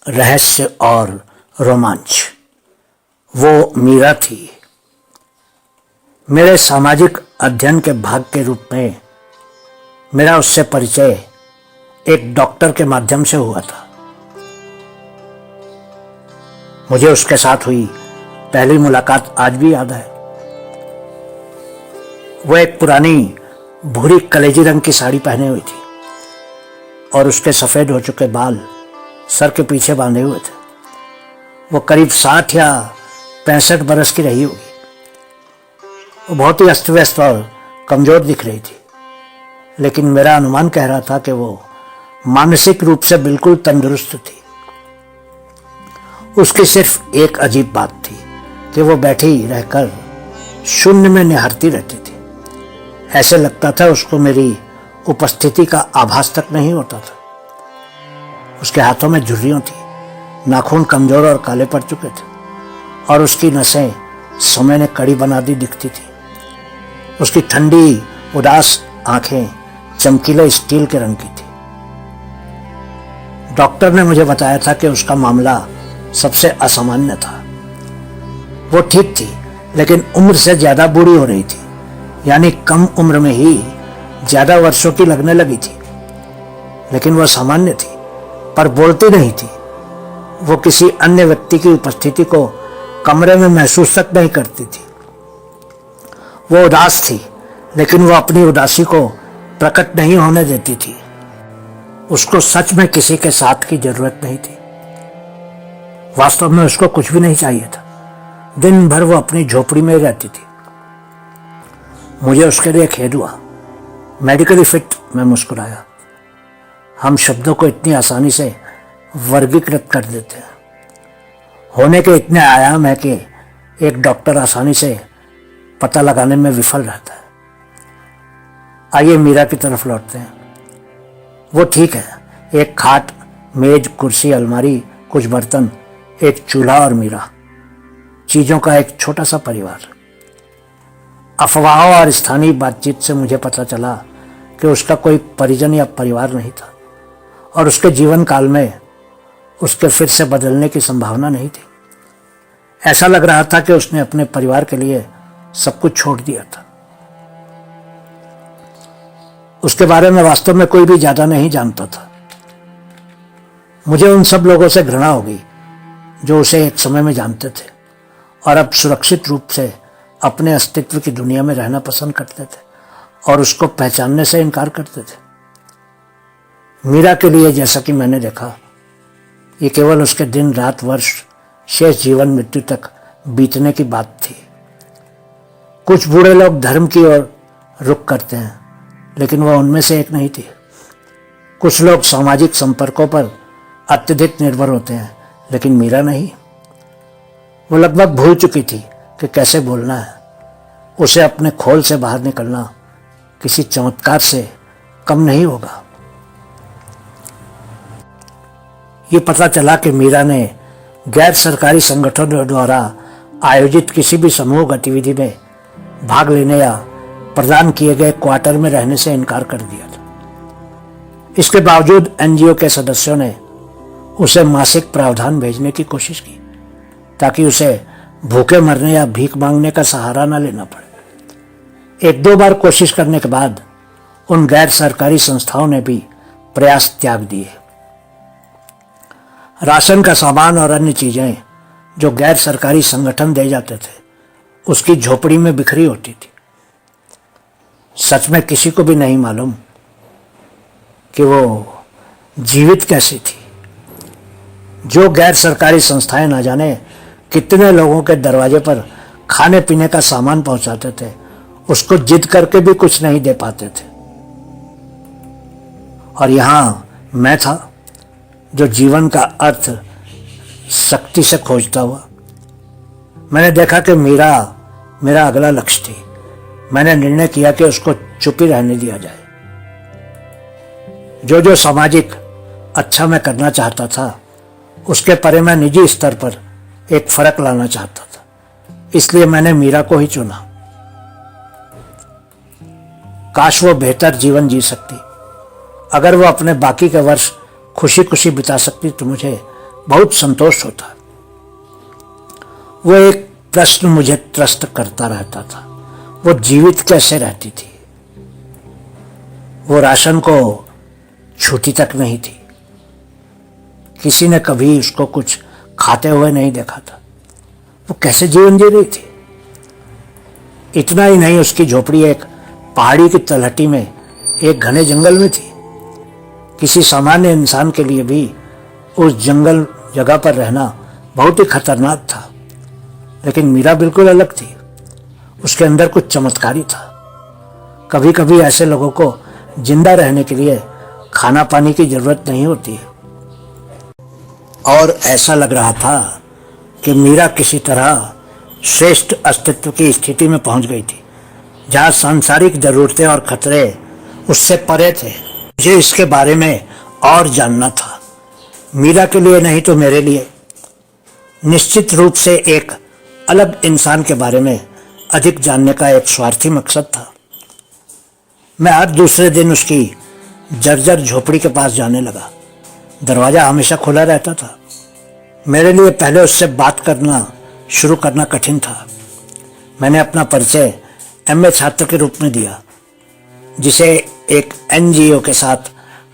रहस्य और रोमांच। वो मीरा थी। मेरे सामाजिक अध्ययन के भाग के रूप में मेरा उससे परिचय एक डॉक्टर के माध्यम से हुआ था। मुझे उसके साथ हुई पहली मुलाकात आज भी याद है। वो एक पुरानी भूरी कलेजी रंग की साड़ी पहने हुई थी और उसके सफेद हो चुके बाल सर के पीछे बांधे हुए थे। वो करीब 60 या 65 बरस की रही होगी। वो बहुत ही अस्त व्यस्त और कमजोर दिख रही थी, लेकिन मेरा अनुमान कह रहा था कि वो मानसिक रूप से बिल्कुल तंदुरुस्त थी। उसकी सिर्फ एक अजीब बात थी कि वो बैठी रहकर शून्य में निहारती रहती थी। ऐसे लगता था उसको मेरी उपस्थिति का आभास तक नहीं होता था। उसके हाथों में झुर्रियां थी, नाखून कमजोर और काले पड़ चुके थे और उसकी नसें समय ने कड़ी बना दी दिखती थी। उसकी ठंडी उदास आंखें चमकीले स्टील के रंग की थी। डॉक्टर ने मुझे बताया था कि उसका मामला सबसे असामान्य था। वो ठीक थी, लेकिन उम्र से ज्यादा बूढ़ी हो रही थी, यानी कम उम्र में ही ज्यादा वर्षों की लगने लगी थी। लेकिन वह सामान्य थी, पर बोलती नहीं थी। वो किसी अन्य व्यक्ति की उपस्थिति को कमरे में महसूस तक नहीं करती थी। वो उदास थी, लेकिन वो अपनी उदासी को प्रकट नहीं होने देती थी। उसको सच में किसी के साथ की जरूरत नहीं थी। वास्तव में उसको कुछ भी नहीं चाहिए था। दिन भर वो अपनी झोपड़ी में रहती थी। मुझे उसके लिए खेद हुआ। मेडिकली फिट मैं मुस्कुराया। हम शब्दों को इतनी आसानी से वर्गीकृत कर देते हैं। होने के इतने आयाम है कि एक डॉक्टर आसानी से पता लगाने में विफल रहता है। आइए मीरा की तरफ लौटते हैं। वो ठीक है। एक खाट, मेज, कुर्सी, अलमारी, कुछ बर्तन, एक चूल्हा और मीरा। चीजों का एक छोटा सा परिवार। अफवाहों और स्थानीय बातचीत से मुझे पता चला कि उसका कोई परिजन या परिवार नहीं था और उसके जीवन काल में उसके फिर से बदलने की संभावना नहीं थी। ऐसा लग रहा था कि उसने अपने परिवार के लिए सब कुछ छोड़ दिया था। उसके बारे में वास्तव में कोई भी ज्यादा नहीं जानता था। मुझे उन सब लोगों से घृणा हो गई जो उसे एक समय में जानते थे और अब सुरक्षित रूप से अपने अस्तित्व की दुनिया में रहना पसंद करते थे और उसको पहचानने से इनकार करते थे। मीरा के लिए, जैसा कि मैंने देखा, ये केवल उसके दिन रात वर्ष शेष जीवन मृत्यु तक बीतने की बात थी। कुछ बूढ़े लोग धर्म की ओर रुख करते हैं, लेकिन वह उनमें से एक नहीं थी। कुछ लोग सामाजिक संपर्कों पर अत्यधिक निर्भर होते हैं, लेकिन मीरा नहीं। वो लगभग भूल चुकी थी कि कैसे बोलना है। उसे अपने खोल से बाहर निकलना किसी चमत्कार से कम नहीं होगा। ये पता चला कि मीरा ने गैर सरकारी संगठनों द्वारा आयोजित किसी भी समूह गतिविधि में भाग लेने या प्रदान किए गए क्वार्टर में रहने से इनकार कर दिया था। इसके बावजूद एनजीओ के सदस्यों ने उसे मासिक प्रावधान भेजने की कोशिश की ताकि उसे भूखे मरने या भीख मांगने का सहारा न लेना पड़े। 1-2 बार कोशिश करने के बाद उन गैर सरकारी संस्थाओं ने भी प्रयास त्याग दिए। राशन का सामान और अन्य चीजें जो गैर सरकारी संगठन दे जाते थे उसकी झोपड़ी में बिखरी होती थी। सच में किसी को भी नहीं मालूम कि वो जीवित कैसी थी। जो गैर सरकारी संस्थाएं न जाने कितने लोगों के दरवाजे पर खाने पीने का सामान पहुंचाते थे, उसको जिद करके भी कुछ नहीं दे पाते थे। और यहां मैं था जो जीवन का अर्थ सख्ती से खोजता हुआ। मैंने देखा कि मीरा मेरा अगला लक्ष्य थी। मैंने निर्णय किया कि उसको चुप ही रहने दिया जाए। जो सामाजिक अच्छा मैं करना चाहता था, उसके परे मैं निजी स्तर पर एक फर्क लाना चाहता था। इसलिए मैंने मीरा को ही चुना। काश वो बेहतर जीवन जी सकती। अगर वो अपने बाकी के वर्ष खुशी खुशी बिता सकती तो मुझे बहुत संतोष होता। वो एक प्रश्न मुझे त्रस्त करता रहता था, वो जीवित कैसे रहती थी? वो राशन को छूती तक नहीं थी, किसी ने कभी उसको कुछ खाते हुए नहीं देखा था। वो कैसे जीवन जी रही थी? इतना ही नहीं, उसकी झोपड़ी एक पहाड़ी की तलहटी में एक घने जंगल में थी। किसी सामान्य इंसान के लिए भी उस जंगल जगह पर रहना बहुत ही खतरनाक था, लेकिन मीरा बिल्कुल अलग थी। उसके अंदर कुछ चमत्कारी था। कभी कभी ऐसे लोगों को जिंदा रहने के लिए खाना पानी की जरूरत नहीं होती है। और ऐसा लग रहा था कि मीरा किसी तरह श्रेष्ठ अस्तित्व की स्थिति में पहुंच गई थी, जहां सांसारिक जरूरतें और खतरे उससे परे थे। मुझे इसके बारे में और जानना था, मीरा के लिए नहीं तो मेरे लिए। निश्चित रूप से एक अलग इंसान के बारे में अधिक जानने का एक स्वार्थी मकसद था। मैं हर दूसरे दिन उसकी जर्जर झोपड़ी के पास जाने लगा। दरवाजा हमेशा खुला रहता था। मेरे लिए पहले उससे बात करना शुरू करना कठिन था। मैंने अपना परिचय एमए छात्र के रूप में दिया, जिसे एक एनजीओ के साथ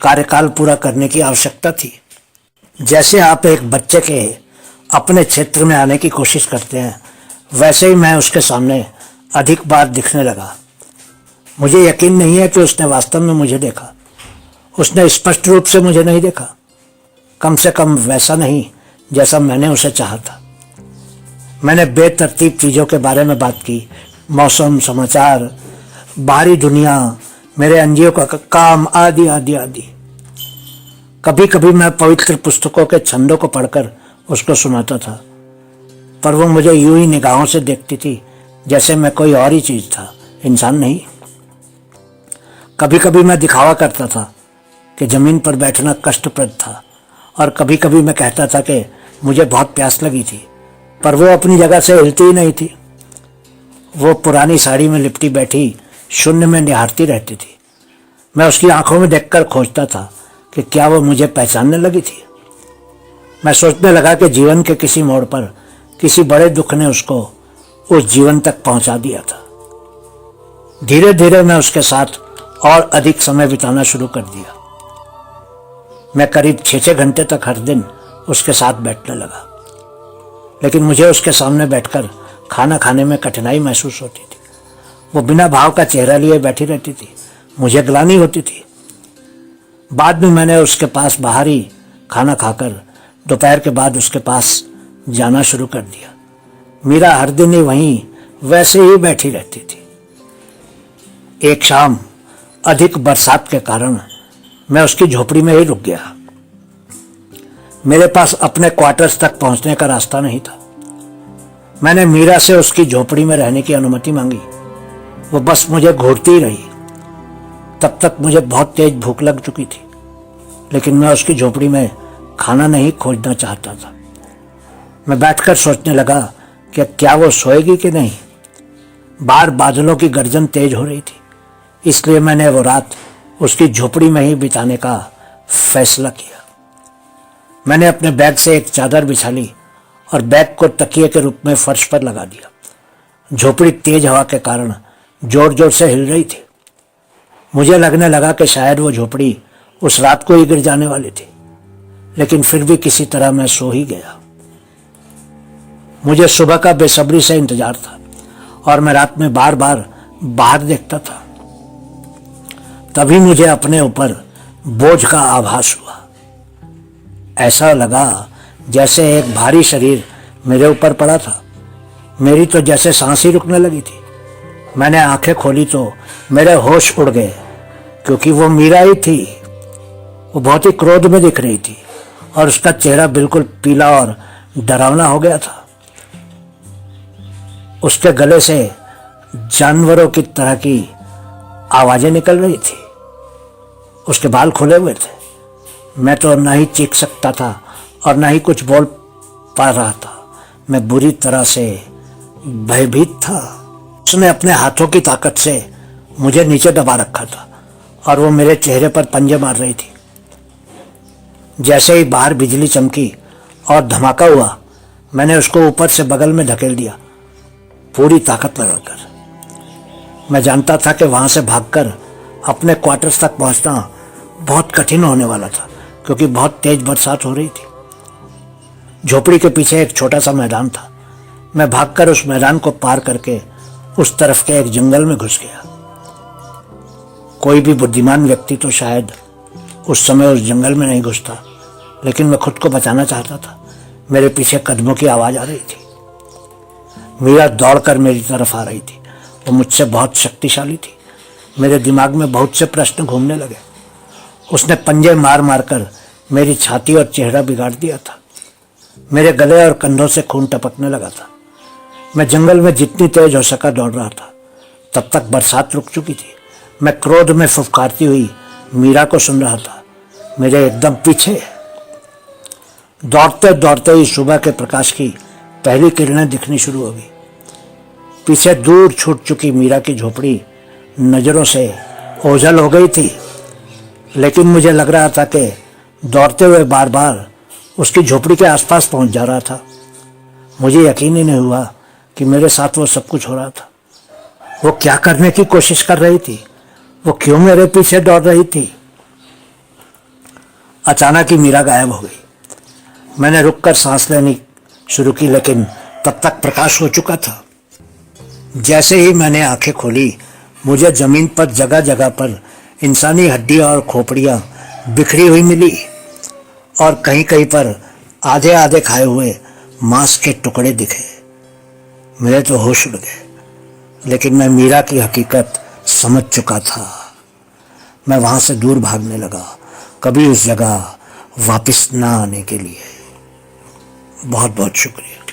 कार्यकाल पूरा करने की आवश्यकता थी। जैसे आप एक बच्चे के अपने क्षेत्र में आने की कोशिश करते हैं, वैसे ही मैं उसके सामने अधिक बार दिखने लगा। मुझे यकीन नहीं है कि उसने वास्तव में मुझे देखा। उसने स्पष्ट रूप से मुझे नहीं देखा, कम से कम वैसा नहीं जैसा मैंने उसे चाहा था। मैंने बेतरतीब चीज़ों के बारे में बात की, मौसम, समाचार, बाहरी दुनिया, मेरे एनजीओ का काम, आदि आदि आदि। कभी कभी मैं पवित्र पुस्तकों के छंदों को पढ़कर उसको सुनाता था, पर वो मुझे यूं ही निगाहों से देखती थी जैसे मैं कोई और ही चीज़ था, इंसान नहीं। कभी कभी मैं दिखावा करता था कि जमीन पर बैठना कष्टप्रद था, और कभी कभी मैं कहता था कि मुझे बहुत प्यास लगी थी, पर वो अपनी जगह से हिलती ही नहीं थी। वो पुरानी साड़ी में लिपटी बैठी शून्य में निहारती रहती थी। मैं उसकी आंखों में देखकर खोजता था कि क्या वो मुझे पहचानने लगी थी। मैं सोचने लगा कि जीवन के किसी मोड़ पर किसी बड़े दुख ने उसको उस जीवन तक पहुंचा दिया था। धीरे धीरे मैं उसके साथ और अधिक समय बिताना शुरू कर दिया। मैं करीब 6-6 घंटे तक हर दिन उसके साथ बैठने लगा, लेकिन मुझे उसके सामने बैठकर खाना खाने में कठिनाई महसूस होती थी। वो बिना भाव का चेहरा लिए बैठी रहती थी, मुझे ग्लानि होती थी। बाद में मैंने उसके पास बाहर ही खाना खाकर दोपहर के बाद उसके पास जाना शुरू कर दिया। मीरा हर दिन ही वहीं वैसे ही बैठी रहती थी। एक शाम अधिक बरसात के कारण मैं उसकी झोपड़ी में ही रुक गया। मेरे पास अपने क्वार्टर्स तक पहुंचने का रास्ता नहीं था। मैंने मीरा से उसकी झोपड़ी में रहने की अनुमति मांगी। वो बस मुझे घूरती ही रही। तब तक मुझे बहुत तेज भूख लग चुकी थी, लेकिन मैं उसकी झोपड़ी में खाना नहीं खोजना चाहता था। मैं बैठकर सोचने लगा कि क्या वो सोएगी कि नहीं। बाहर बादलों की गर्जन तेज हो रही थी, इसलिए मैंने वो रात उसकी झोपड़ी में ही बिताने का फैसला किया। मैंने अपने बैग से एक चादर बिछा ली और बैग को तकिए के रूप में फर्श पर लगा दिया। झोपड़ी तेज हवा के कारण जोर जोर से हिल रही थी। मुझे लगने लगा कि शायद वो झोपड़ी उस रात को ही गिर जाने वाली थी, लेकिन फिर भी किसी तरह मैं सो ही गया। मुझे सुबह का बेसब्री से इंतजार था और मैं रात में बार बार बाहर देखता था। तभी मुझे अपने ऊपर बोझ का आभास हुआ। ऐसा लगा जैसे एक भारी शरीर मेरे ऊपर पड़ा था। मेरी तो जैसे सांस ही रुकने लगी थी। मैंने आंखें खोली तो मेरे होश उड़ गए, क्योंकि वो मीरा ही थी। वो बहुत ही क्रोध में दिख रही थी और उसका चेहरा बिल्कुल पीला और डरावना हो गया था। उसके गले से जानवरों की तरह की आवाजें निकल रही थी। उसके बाल खुले हुए थे। मैं तो ना ही चीख सकता था और ना ही कुछ बोल पा रहा था। मैं बुरी तरह से भयभीत था। उसने अपने हाथों की ताकत से मुझे नीचे दबा रखा था और वो मेरे चेहरे पर पंजे मार रही थी। जैसे ही बाहर बिजली चमकी और धमाका हुआ। मैंने उसको ऊपर से बगल में धकेल दिया, पूरी ताकत लगाकर। मैं जानता था कि वहां से भागकर अपने क्वार्टर्स तक पहुंचना बहुत कठिन होने वाला था, क्योंकि बहुत तेज बरसात हो रही थी। झोपड़ी के पीछे एक छोटा सा मैदान था। मैं भागकर उस मैदान को पार करके उस तरफ के एक जंगल में घुस गया। कोई भी बुद्धिमान व्यक्ति तो शायद उस समय उस जंगल में नहीं घुसता, लेकिन मैं खुद को बचाना चाहता था। मेरे पीछे कदमों की आवाज आ रही थी। मीरा दौड़कर मेरी तरफ आ रही थी। वो मुझसे बहुत शक्तिशाली थी। मेरे दिमाग में बहुत से प्रश्न घूमने लगे। उसने पंजे मार मार कर मेरी छाती और चेहरा बिगाड़ दिया था। मेरे गले और कंधों से खून टपकने लगा था। मैं जंगल में जितनी तेज हो सका दौड़ रहा था। तब तक बरसात रुक चुकी थी। मैं क्रोध में फुफकारती हुई मीरा को सुन रहा था, मेरे एकदम पीछे। दौड़ते दौड़ते ही सुबह के प्रकाश की पहली किरणें दिखनी शुरू हो गई। पीछे दूर छूट चुकी मीरा की झोपड़ी नजरों से ओझल हो गई थी, लेकिन मुझे लग रहा था कि दौड़ते हुए बार बार उसकी झोपड़ी के आसपास पहुंच जा रहा था। मुझे यकीन ही नहीं हुआ कि मेरे साथ वो सब कुछ हो रहा था। वो क्या करने की कोशिश कर रही थी? वो क्यों मेरे पीछे दौड़ रही थी? अचानक ही मीरा गायब हो गई। मैंने रुककर सांस लेनी शुरू की, लेकिन तब तक प्रकाश हो चुका था। जैसे ही मैंने आंखें खोली, मुझे जमीन पर जगह जगह पर इंसानी हड्डियां और खोपड़ियां बिखरी हुई मिली, और कहीं कहीं पर आधे आधे खाए हुए मांस के टुकड़े दिखे। मेरे तो होश उड़ गए, लेकिन मैं मीरा की हकीकत समझ चुका था। मैं वहां से दूर भागने लगा, कभी उस जगह वापस ना आने के लिए। बहुत बहुत शुक्रिया।